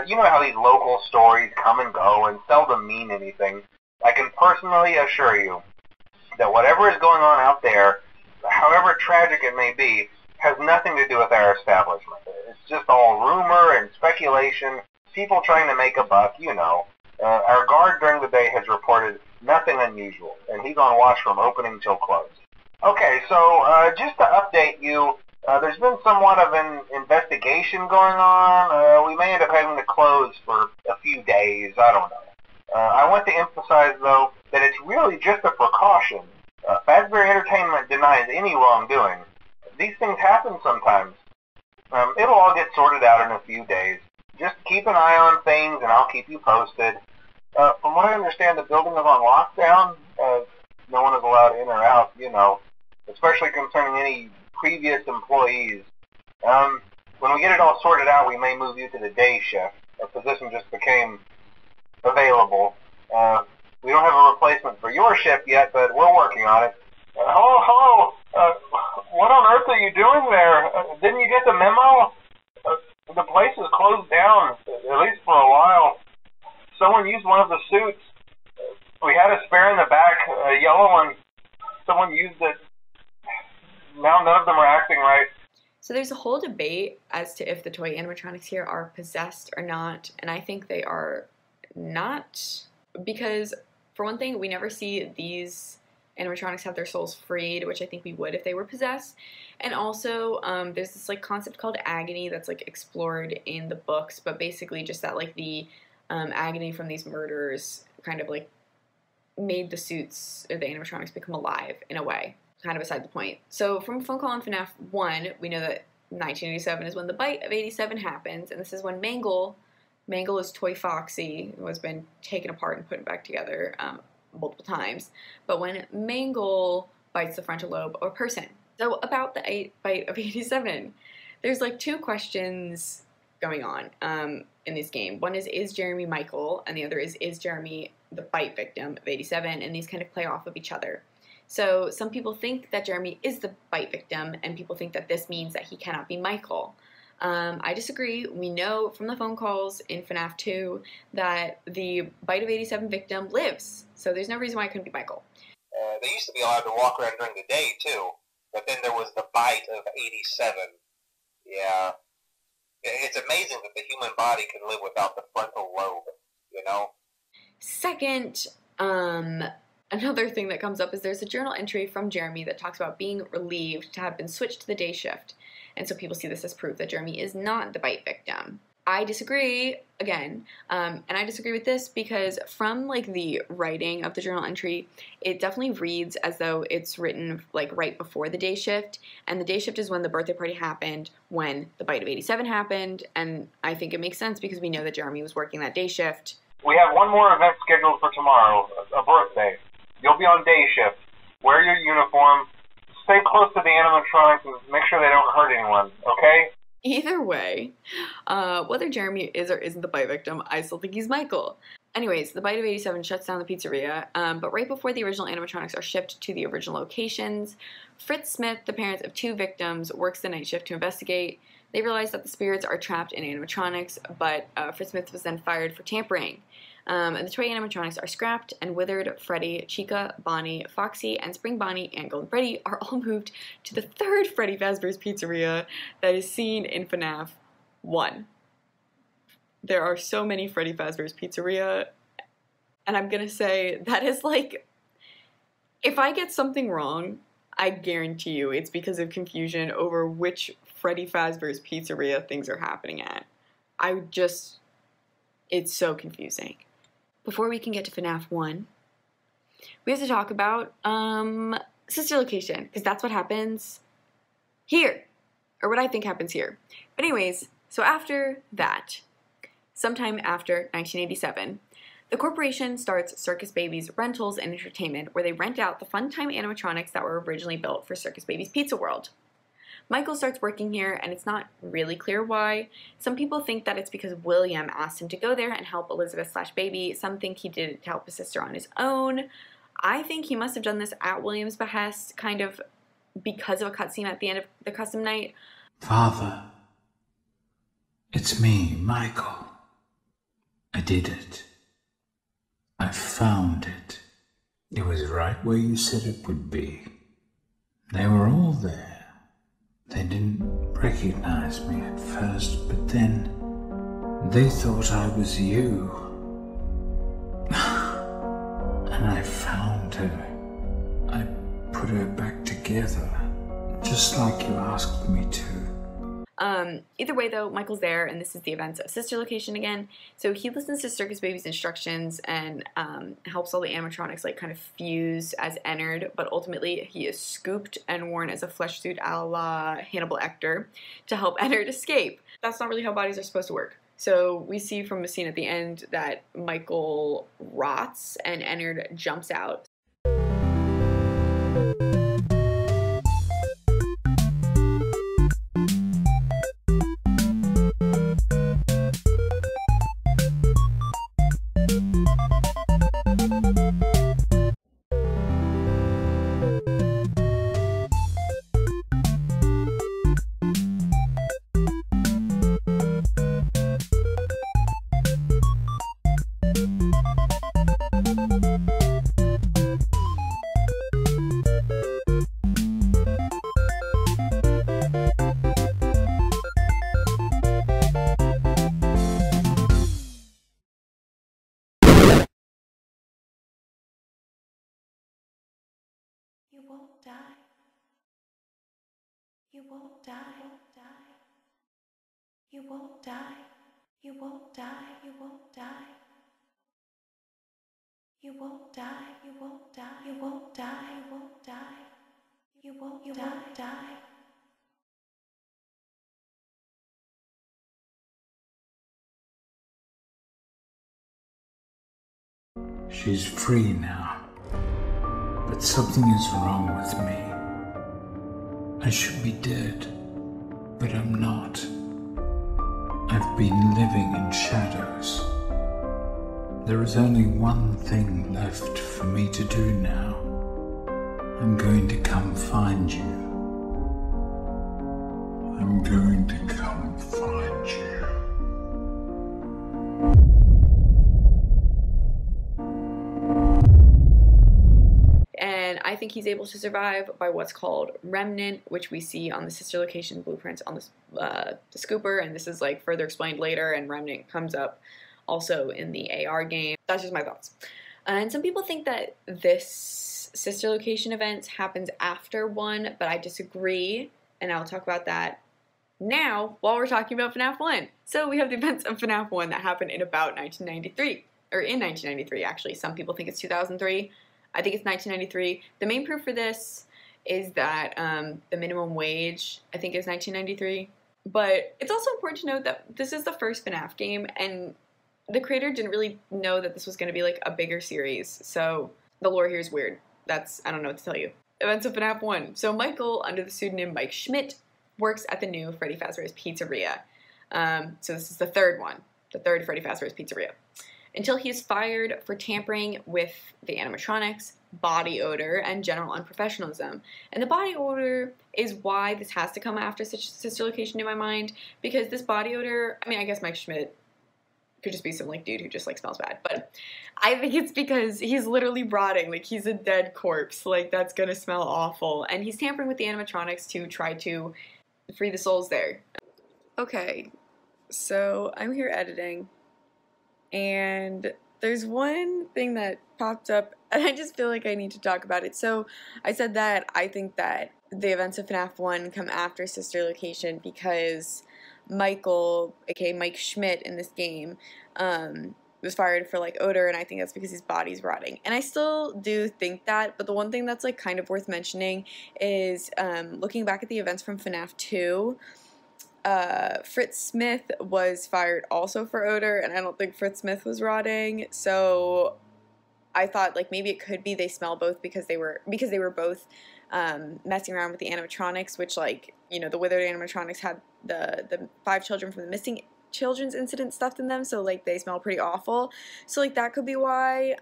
You know how these local stories come and go and seldom mean anything. I can personally assure you that whatever is going on out there, however tragic it may be, has nothing to do with our establishment. It's just all rumor and speculation, people trying to make a buck, you know. Our guard during the day has reported nothing unusual, and he's on watch from opening till close. Okay, so just to update you, there's been somewhat of an investigation going on. We may end up having to close for a few days, I don't know. I want to emphasize, though, that it's really just a precaution. Fazbear Entertainment denies any wrongdoing. These things happen sometimes. It'll all get sorted out in a few days. Just keep an eye on things, and I'll keep you posted. From what I understand, the building is on lockdown. No one is allowed in or out, you know, especially concerning any previous employees. When we get it all sorted out, we may move you to the day shift. A position just became available. We don't have a replacement for your shift yet, but we're working on it. Hello. What on earth are you doing there? Didn't you get the memo? The place is closed down, at least for a while. Someone used one of the suits. We had a spare in the back, a yellow one. Someone used it. Now none of them are acting right. So there's a whole debate as to if the toy animatronics here are possessed or not, and I think they are not, because for one thing, we never see these animatronics have their souls freed, which I think we would if they were possessed. And also, there's this like concept called agony that's like explored in the books, but basically just that like the agony from these murders kind of like made the suits or the animatronics become alive in a way, kind of beside the point. So from Phone Call in FNaF 1, we know that 1987 is when the bite of 87 happens, and this is when Mangle is Toy Foxy, who has been taken apart and put back together multiple times, but when Mangle bites the frontal lobe of a person. So about the bite of 87, there's like two questions going on in this game. One is Jeremy Michael, and the other is Jeremy the bite victim of 87, and these kind of play off of each other. So some people think that Jeremy is the bite victim, and people think that this means that he cannot be Michael. I disagree. We know from the phone calls in FNaF 2 that the bite of 87 victim lives, so there's no reason why it couldn't be Michael. They used to be allowed to walk around during the day, too, but then there was the bite of 87. Yeah. It's amazing that the human body can live without the frontal lobe, you know? Second, another thing that comes up is there's a journal entry from Jeremy that talks about being relieved to have been switched to the day shift. And so people see this as proof that Jeremy is not the bite victim. I disagree, again, and I disagree with this because from like the writing of the journal entry, it definitely reads as though it's written like right before the day shift, and the day shift is when the birthday party happened, when the bite of 87 happened, and I think it makes sense because we know that Jeremy was working that day shift. We have one more event scheduled for tomorrow, a birthday. You'll be on day shift. Wear your uniform. Stay close to the animatronics and make sure they don't hurt anyone, okay? Either way, whether Jeremy is or isn't the bite victim, I still think he's Michael. Anyways, the bite of 87 shuts down the pizzeria, but right before the original animatronics are shipped to the original locations, Fritz Smith, the parents of two victims, works the night shift to investigate. They realize that the spirits are trapped in animatronics, but Fritz Smith was then fired for tampering. And the toy animatronics are scrapped, and Withered, Freddy, Chica, Bonnie, Foxy, and Spring Bonnie and Golden Freddy are all moved to the third Freddy Fazbear's Pizzeria that is seen in FNaF 1. There are so many Freddy Fazbear's Pizzeria, and I'm gonna say that is like, if I get something wrong, I guarantee you it's because of confusion over which Freddy Fazbear's Pizzeria things are happening at. It's so confusing. Before we can get to FNaF 1, we have to talk about sister location, because that's what happens here, or what I think happens here. But anyways, so after that, sometime after 1987, the corporation starts Circus Baby's Rentals and Entertainment, where they rent out the Funtime animatronics that were originally built for Circus Baby's Pizza World. Michael starts working here, and it's not really clear why. Some people think that it's because William asked him to go there and help Elizabeth/Baby. Some think he did it to help his sister on his own. I think he must have done this at William's behest, kind of because of a cutscene at the end of the custom night. Father, it's me, Michael. I did it. I found it. It was right where you said it would be. They were all there. They didn't recognize me at first, but then they thought I was you. And I found her. I put her back together, just like you asked me to. Either way though, Michael's there, and this is the events of Sister Location again. So he listens to Circus Baby's instructions and helps all the animatronics like kind of fuse as Ennard, but ultimately he is scooped and worn as a flesh suit a la Hannibal Lecter to help Ennard escape. That's not really how bodies are supposed to work. So we see from a scene at the end that Michael rots and Ennard jumps out. won't die. You won't die. You won't die. You won't die. You won't die. You won't die. You won't die. You won't die. You won't die. You won't die. She's free now. But something is wrong with me. I should be dead, but I'm not. I've been living in shadows. There is only one thing left for me to do now. I'm going to come find you. I'm going to come find you. And I think he's able to survive by what's called remnant, which we see on the sister location blueprints on the scooper, and this is like further explained later, and remnant comes up also in the AR game. That's just my thoughts. And some people think that this sister location event happens after 1, but I disagree, and I'll talk about that now while we're talking about FNaF 1. So we have the events of FNaF 1 that happened in about 1993, or in 1993 actually. Some people think it's 2003. I think it's 1993. The main proof for this is that the minimum wage, I think, is 1993. But it's also important to note that this is the first FNaF game, and the creator didn't really know that this was going to be like a bigger series. So the lore here is weird. I don't know what to tell you. Events of FNaF 1. So Michael, under the pseudonym Mike Schmidt, works at the new Freddy Fazbear's Pizzeria. So this is the third one, the third Freddy Fazbear's Pizzeria. Until he is fired for tampering with the animatronics, body odor, and general unprofessionalism. And the body odor is why this has to come after such sister location in my mind, because this body odor, I mean, I guess Mike Schmidt could just be some like dude who just like smells bad, but I think it's because he's literally rotting, like he's a dead corpse, like that's gonna smell awful, and he's tampering with the animatronics to try to free the souls there. Okay, so I'm here editing, and there's one thing that popped up, and I just feel like I need to talk about it. So I said that I think that the events of FNaF 1 come after sister location because Michael, aka Mike Schmidt in this game, was fired for like odor, and I think that's because his body's rotting. And I still do think that, but the one thing that's like kind of worth mentioning is looking back at the events from FNaF 2, Fritz Smith was fired also for odor, and I don't think Fritz Smith was rotting, so I thought like maybe it could be they smell both because they were both messing around with the animatronics, which, like, you know, the withered animatronics had the 5 children from the missing children's incident stuffed in them, so like they smell pretty awful, so like that could be why.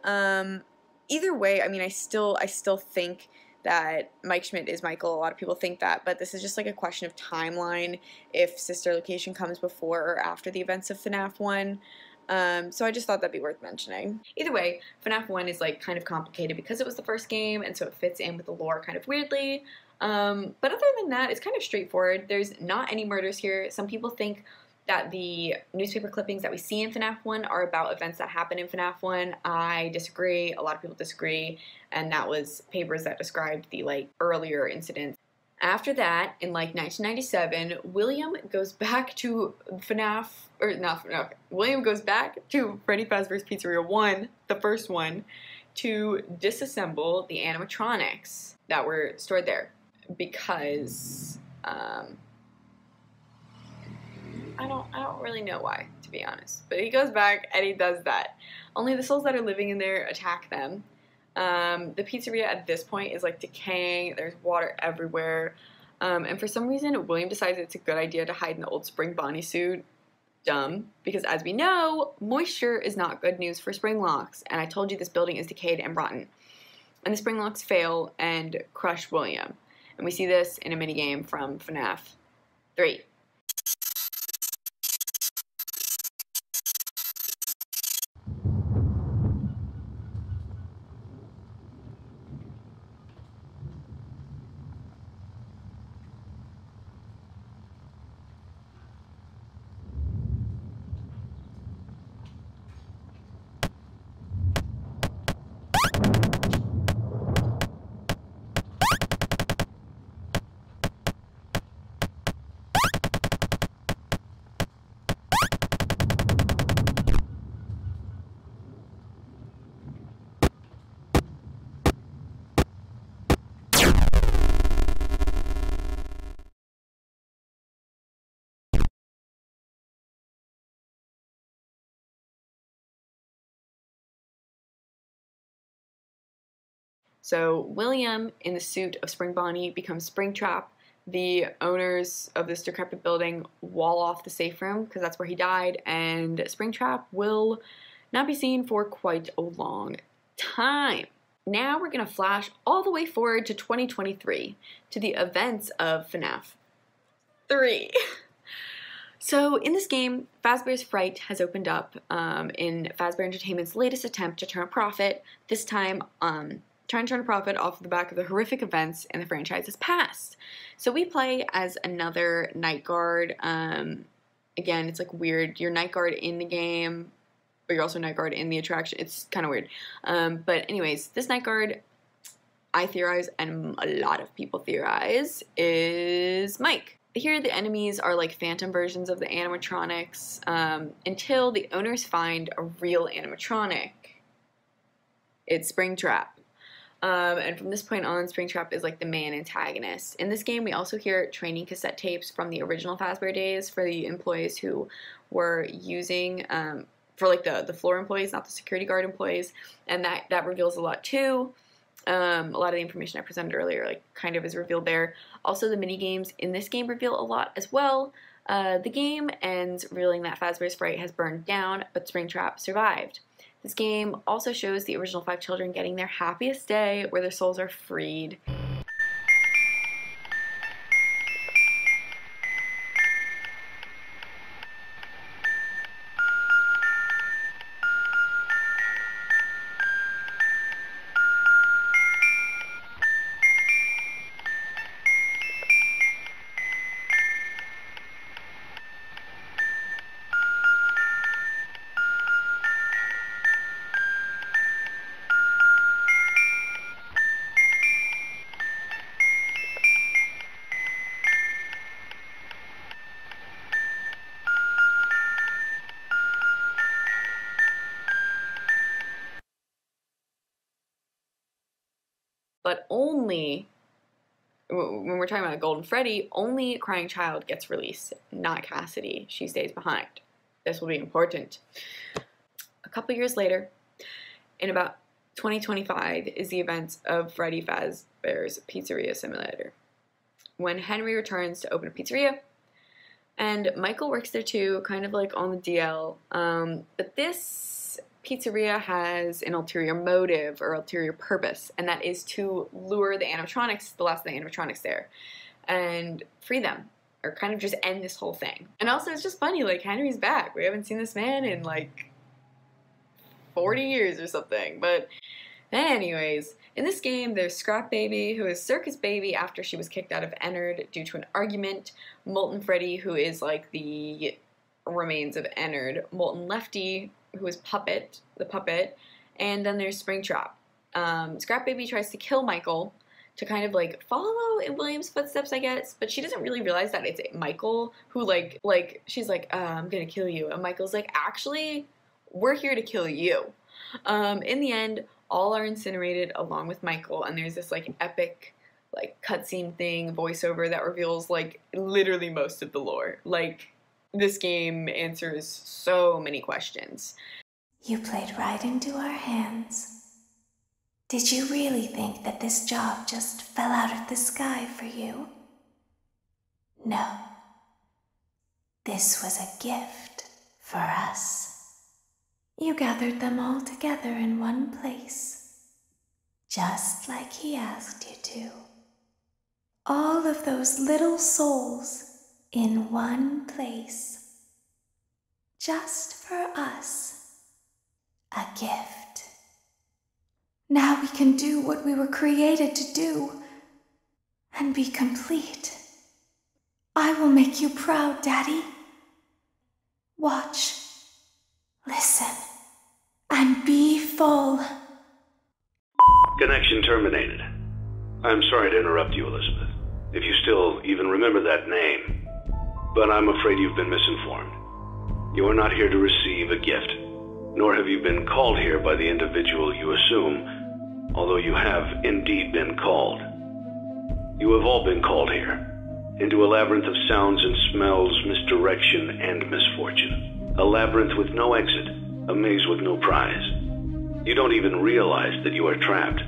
Either way, I mean, I still think that Mike Schmidt is Michael. A lot of people think that, but this is just like a question of timeline, if sister location comes before or after the events of FNaF 1. So I just thought that'd be worth mentioning. Either way, FNaF 1 is like kind of complicated because it was the first game, and so it fits in with the lore kind of weirdly. But other than that, it's kind of straightforward. There's not any murders here. Some people think that the newspaper clippings that we see in FNaF 1 are about events that happen in FNaF 1. I disagree. A lot of people disagree, and that was papers that described the like earlier incidents. After that, in like 1997, William goes back to FNaF, or no, William goes back to Freddy Fazbear's Pizzeria 1, the first one, to disassemble the animatronics that were stored there, because I don't really know why, to be honest. But he goes back and he does that. Only the souls that are living in there attack them. The pizzeria at this point is like decaying. There's water everywhere. And for some reason, William decides it's a good idea to hide in the old Spring Bonnie suit. Dumb. Because as we know, moisture is not good news for spring locks. And I told you this building is decayed and rotten. And the spring locks fail and crush William. And we see this in a minigame from FNaF 3. So William, in the suit of Spring Bonnie, becomes Springtrap. The owners of this decrepit building wall off the safe room because that's where he died, and Springtrap will not be seen for quite a long time. Now we're going to flash all the way forward to 2023, to the events of FNaF 3. So in this game, Fazbear's Fright has opened up in Fazbear Entertainment's latest attempt to turn a profit, this time trying to turn a profit off the back of the horrific events in the franchise's past. So we play as another night guard. Again, it's like weird. You're night guard in the game, but you're also night guard in the attraction. It's kind of weird. But anyways, this night guard, I theorize, and a lot of people theorize, is Mike. Here the enemies are like phantom versions of the animatronics until the owners find a real animatronic. It's Springtrap. And from this point on, Springtrap is like the main antagonist. In this game, we also hear training cassette tapes from the original Fazbear days for the employees who were using, for like the floor employees, not the security guard employees, and that reveals a lot too. A lot of the information I presented earlier like kind of is revealed there. Also, the mini games in this game reveal a lot as well. The game ends revealing that Fazbear's Fright has burned down, but Springtrap survived. This game also shows the original 5 children getting their happiest day where their souls are freed. But only, when we're talking about Golden Freddy, only Crying Child gets released, not Cassidy. She stays behind. This will be important. A couple years later, in about 2025, is the events of Freddy Fazbear's Pizzeria Simulator, when Henry returns to open a pizzeria, and Michael works there too, kind of like on the DL. But this pizzeria has an ulterior motive or ulterior purpose, and that is to lure the animatronics, the last of the animatronics there, and free them, or kind of just end this whole thing. And also, it's just funny, like, Henry's back. We haven't seen this man in, like, 40 years or something. But anyways, in this game, there's Scrap Baby, who is Circus Baby after she was kicked out of Ennard due to an argument, Molten Freddy, who is, like, the remains of Ennard, Molten Lefty, who is the puppet, and then there's Springtrap. Scrap Baby tries to kill Michael to kind of like follow in William's footsteps, I guess, but she doesn't really realize that it's Michael who like she's like, I'm gonna kill you, and Michael's like, actually, we're here to kill you. In the end, all are incinerated along with Michael, and there's this like epic like cutscene thing, voiceover that reveals like literally most of the lore. Like, this game answers so many questions. You played right into our hands. Did you really think that this job just fell out of the sky for you? No. This was a gift for us. You gathered them all together in one place, just like he asked you to. All of those little souls in one place, just for us, a gift. Now we can do what we were created to do, and be complete. I will make you proud, Daddy. Watch, listen, and be full. Connection terminated. I'm sorry to interrupt you, Elizabeth, if you still even remember that name. But I'm afraid you've been misinformed. You are not here to receive a gift, nor have you been called here by the individual you assume, although you have indeed been called. You have all been called here, into a labyrinth of sounds and smells, misdirection, and misfortune. A labyrinth with no exit, a maze with no prize. You don't even realize that you are trapped.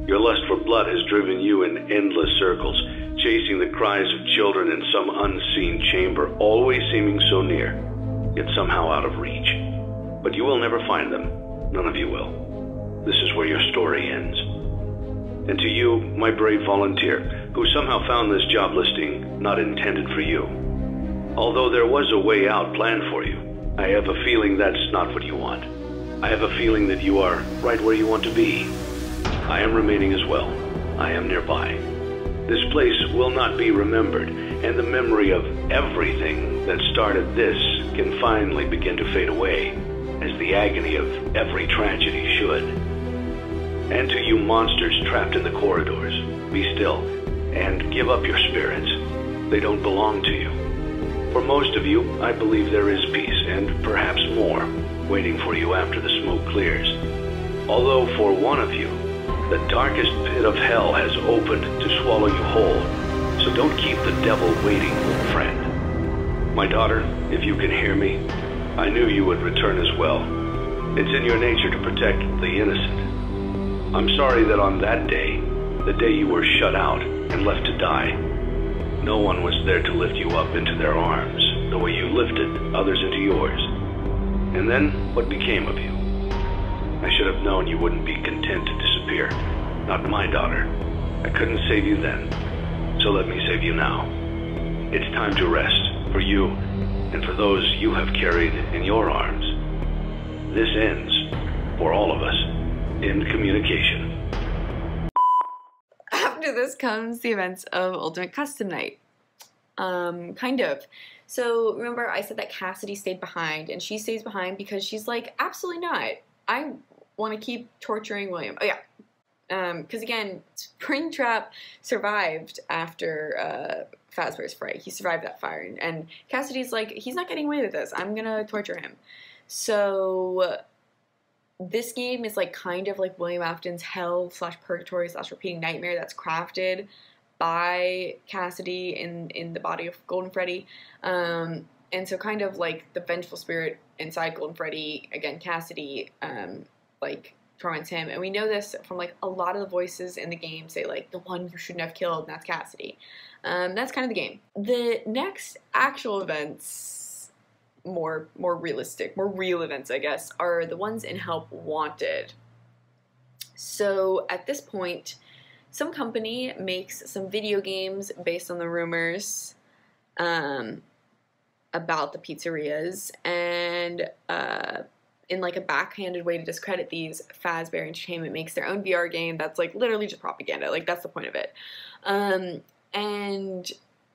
Your lust for blood has driven you in endless circles, chasing the cries of children in some unseen chamber, always seeming so near, yet somehow out of reach. But you will never find them. None of you will. This is where your story ends. And to you, my brave volunteer, who somehow found this job listing not intended for you. Although there was a way out planned for you, I have a feeling that's not what you want. I have a feeling that you are right where you want to be. I am remaining as well. I am nearby. This place will not be remembered, and the memory of everything that started this can finally begin to fade away, as the agony of every tragedy should. And to you monsters trapped in the corridors, be still, and give up your spirits. They don't belong to you. For most of you, I believe there is peace, and perhaps more, waiting for you after the smoke clears. Although for one of you, the darkest pit of hell has opened to swallow you whole. So don't keep the devil waiting, friend. My daughter, if you can hear me, I knew you would return as well. It's in your nature to protect the innocent. I'm sorry that on that day, the day you were shut out and left to die, no one was there to lift you up into their arms, the way you lifted others into yours. And then, what became of you? I should have known you wouldn't be content to disappear. Not my daughter. I couldn't save you then, so let me save you now. It's time to rest, for you, and for those you have carried in your arms. This ends, for all of us, in communication. After this comes the events of Ultimate Custom Night. Kind of. So, remember I said that Cassidy stayed behind, and she stays behind because she's like, absolutely not. I want to keep torturing William. Oh, yeah. Because, again, Springtrap survived after Fazbear's Fray. He survived that fire. And Cassidy's like, he's not getting away with this. I'm going to torture him. So, this game is like kind of like William Afton's hell / purgatory / repeating nightmare that's crafted by Cassidy in the body of Golden Freddy. And so kind of like the vengeful spirit inside Golden Freddy, again, Cassidy, like torments him. And we know this from like a lot of the voices in the game say like the one you shouldn't have killed, and that's Cassidy. That's kind of the game. The next actual events, more realistic, more real events, I guess, are the ones in Help Wanted. So at this point, some company makes some video games based on the rumors about the pizzerias, and in like a backhanded way to discredit these, Fazbear Entertainment makes their own VR game that's like literally just propaganda. Like, that's the point of it. And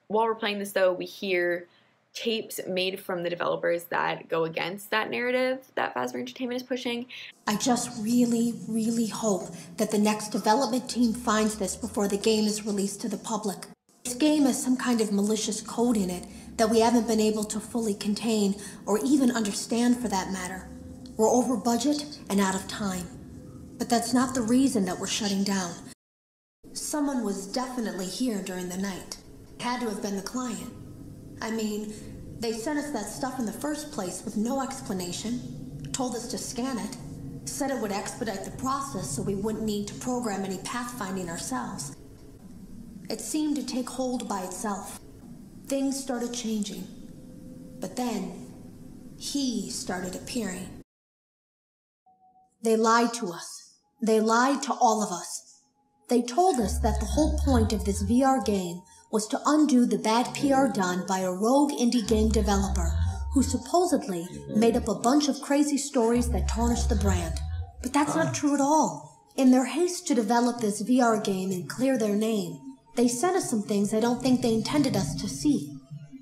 while we're playing this, though, we hear tapes made from the developers that go against that narrative that Fazbear Entertainment is pushing. I just really, really hope that the next development team finds this before the game is released to the public. This game has some kind of malicious code in it that we haven't been able to fully contain or even understand, for that matter. We're over budget and out of time. But that's not the reason that we're shutting down. Someone was definitely here during the night. It had to have been the client. I mean, they sent us that stuff in the first place with no explanation, told us to scan it, said it would expedite the process so we wouldn't need to program any pathfinding ourselves. It seemed to take hold by itself. Things started changing. But then, he started appearing. They lied to us. They lied to all of us. They told us that the whole point of this VR game was to undo the bad PR done by a rogue indie game developer who supposedly made up a bunch of crazy stories that tarnished the brand. But that's not true at all. In their haste to develop this VR game and clear their name, they sent us some things I don't think they intended us to see,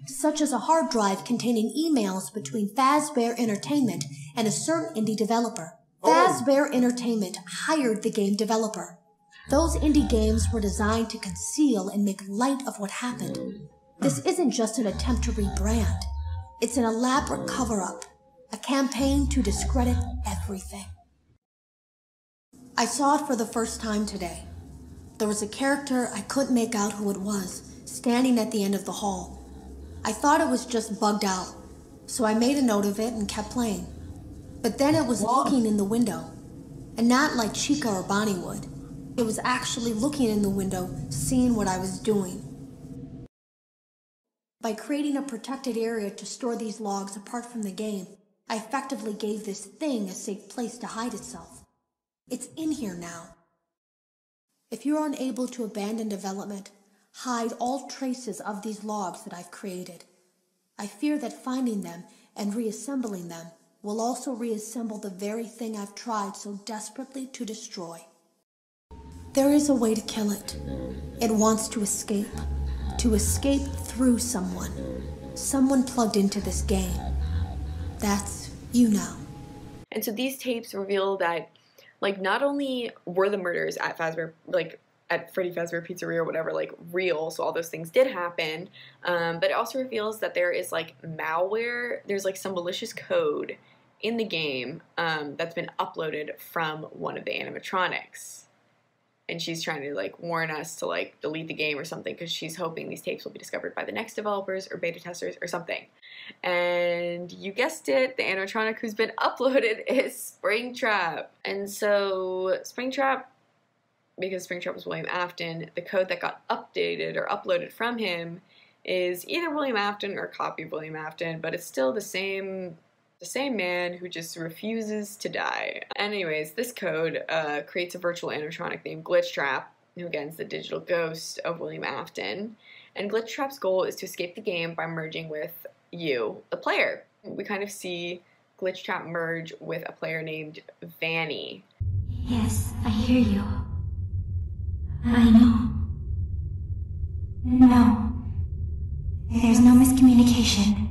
such as a hard drive containing emails between Fazbear Entertainment and a certain indie developer. Fazbear Entertainment hired the game developer. Those indie games were designed to conceal and make light of what happened. This isn't just an attempt to rebrand. It's an elaborate cover-up, a campaign to discredit everything. I saw it for the first time today. There was a character, I couldn't make out who it was, standing at the end of the hall. I thought it was just bugged out, so I made a note of it and kept playing. But then it was looking in the window, and not like Chica or Bonnie would. It was actually looking in the window, seeing what I was doing. By creating a protected area to store these logs apart from the game, I effectively gave this thing a safe place to hide itself. It's in here now. If you're unable to abandon development, hide all traces of these logs that I've created. I fear that finding them and reassembling them will also reassemble the very thing I've tried so desperately to destroy. There is a way to kill it. It wants to escape through someone. Someone plugged into this game. That's you now. And so these tapes reveal that, like, not only were the murders at Fazbear, like, at Freddy Fazbear Pizzeria or whatever, like, real, so all those things did happen, but it also reveals that there is, like, malware, there's, like, some malicious code in the game that's been uploaded from one of the animatronics. And she's trying to, like, warn us to, like, delete the game or something because she's hoping these tapes will be discovered by the next developers or beta testers or something. And you guessed it, the animatronic who's been uploaded is Springtrap. And so Springtrap, because Springtrap was William Afton, the code that got updated or uploaded from him is either William Afton or a copy of William Afton, but it's still the same man who just refuses to die. Anyways, this code creates a virtual animatronic named Glitchtrap, who again is the digital ghost of William Afton. And Glitchtrap's goal is to escape the game by merging with you, the player. We kind of see Glitchtrap merge with a player named Vanny. Yes, I hear you. I know. No. There's no miscommunication.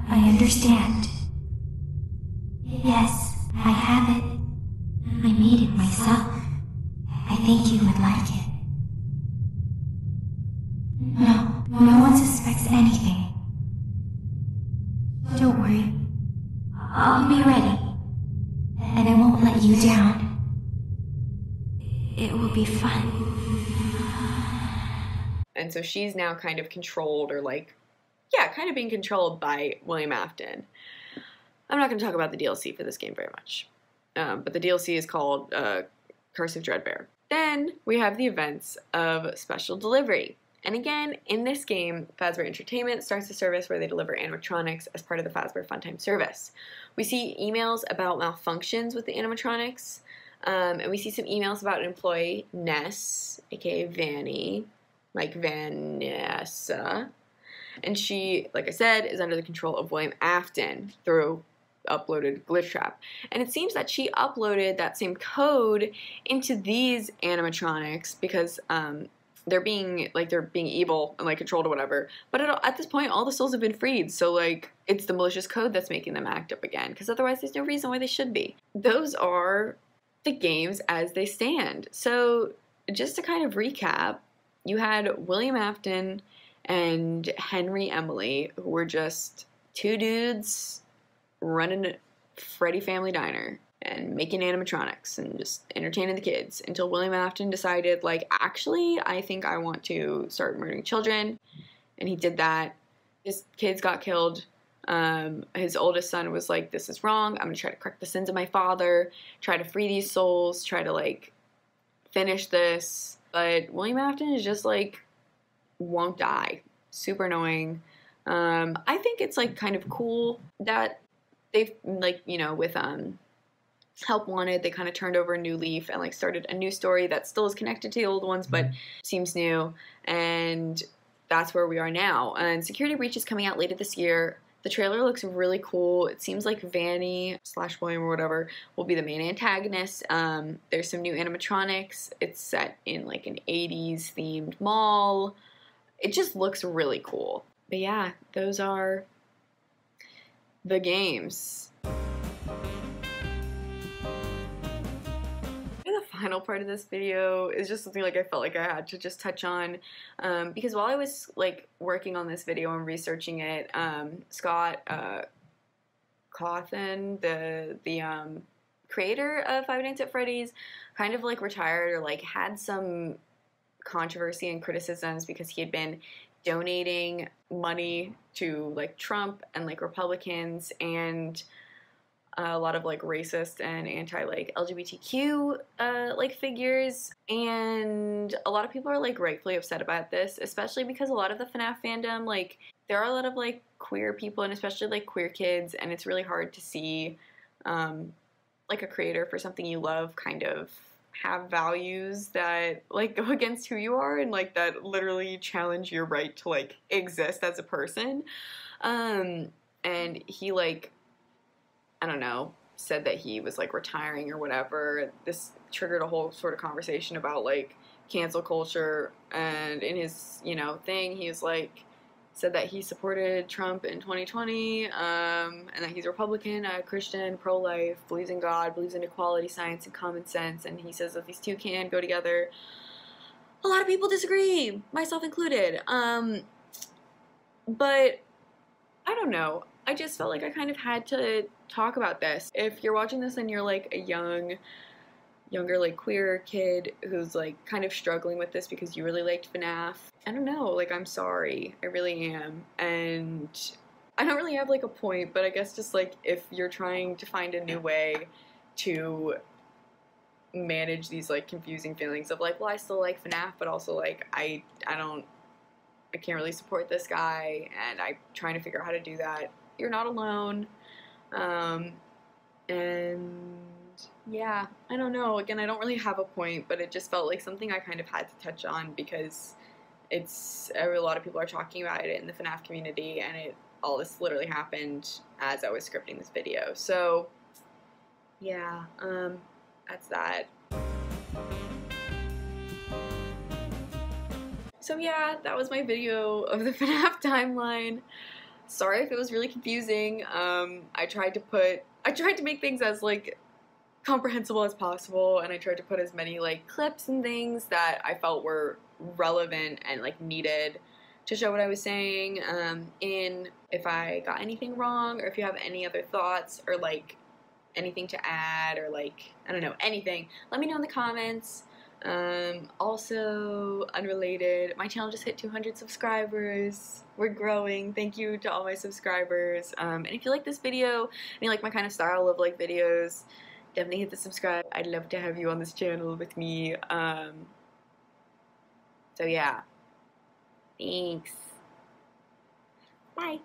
I understand. Yes, I have it. I made it myself. I think you would like it. No one suspects anything. Don't worry. I'll be ready. And I won't let you down. It will be fun. And so she's now kind of controlled, or like, yeah, kind of being controlled by William Afton. I'm not going to talk about the DLC for this game very much. But the DLC is called Curse of Dreadbear. Then we have the events of Special Delivery. And again, in this game, Fazbear Entertainment starts a service where they deliver animatronics as part of the Fazbear Funtime service. We see emails about malfunctions with the animatronics, and we see some emails about an employee, Ness, aka Vanny, like Vanessa. And she, like I said, is under the control of William Afton through uploaded Glitchtrap. And it seems that she uploaded that same code into these animatronics because they're being evil and like controlled or whatever. But at this point, all the souls have been freed. So like it's the malicious code that's making them act up again, because otherwise there's no reason why they should be. Those are the games as they stand. So just to kind of recap, you had William Afton and Henry Emily, who were just two dudes running Freddy Family Diner and making animatronics and just entertaining the kids until William Afton decided, like, actually, I think I want to start murdering children. And he did that. His kids got killed. His oldest son was like, this is wrong. I'm going to try to correct the sins of my father, try to free these souls, try to, like, finish this. But William Afton is just, like, won't die. Super annoying. I think it's, like, kind of cool that they've, like, you know, with Help Wanted, they kind of turned over a new leaf and, like, started a new story that still is connected to the old ones, but seems new. And that's where we are now. And Security Breach is coming out later this year. The trailer looks really cool. It seems like Vanny / William or whatever will be the main antagonist. There's some new animatronics. It's set in, like, an 80s themed mall. It just looks really cool. But yeah, those are the games. The final part of this video is just something like I felt like I had to just touch on, because while I was like working on this video and researching it, Scott Cawthon, the creator of Five Nights at Freddy's, kind of like retired or like had some controversy and criticisms because he had been donating money to like Trump and like Republicans, and a lot of like racist and anti like LGBTQ like figures, and a lot of people are like rightfully upset about this, especially because a lot of the FNaF fandom, like there are a lot of like queer people and especially like queer kids, and it's really hard to see like a creator for something you love kind of have values that like go against who you are and like that literally challenge your right to like exist as a person. And he like, I don't know, said that he was like retiring or whatever. This triggered a whole sort of conversation about like cancel culture, and in his, you know, thing, he was like, said that he supported Trump in 2020, and that he's Republican, Christian, pro-life, believes in God, believes in equality, science, and common sense, and he says that these two can go together. A lot of people disagree, myself included, but I don't know. I just felt like I kind of had to talk about this. If you're watching this and you're like a younger like queer kid who's like kind of struggling with this because you really liked FNaF, I don't know, like I'm sorry, I really am. And I don't really have like a point, but I guess just like if you're trying to find a new way to manage these like confusing feelings of like, well, I still like FNaF, but also like I can't really support this guy, and I'm trying to figure out how to do that. You're not alone. And yeah, I don't know. Again, I don't really have a point, but it just felt like something I kind of had to touch on because it's a lot of people are talking about it in the FNaF community, and all this literally happened as I was scripting this video. So yeah, that's that. So yeah, that was my video of the FNaF timeline. Sorry if it was really confusing. I tried to make things as like comprehensible as possible, and I tried to put as many like clips and things that I felt were relevant and like needed to show what I was saying. And if I got anything wrong, or if you have any other thoughts or like anything to add, or like, I don't know, anything, let me know in the comments. Also, unrelated, my channel just hit 200 subscribers. We're growing. Thank you to all my subscribers. And if you like this video and you like my kind of style of like videos, definitely hit the subscribe. I'd love to have you on this channel with me. So yeah, thanks. Bye.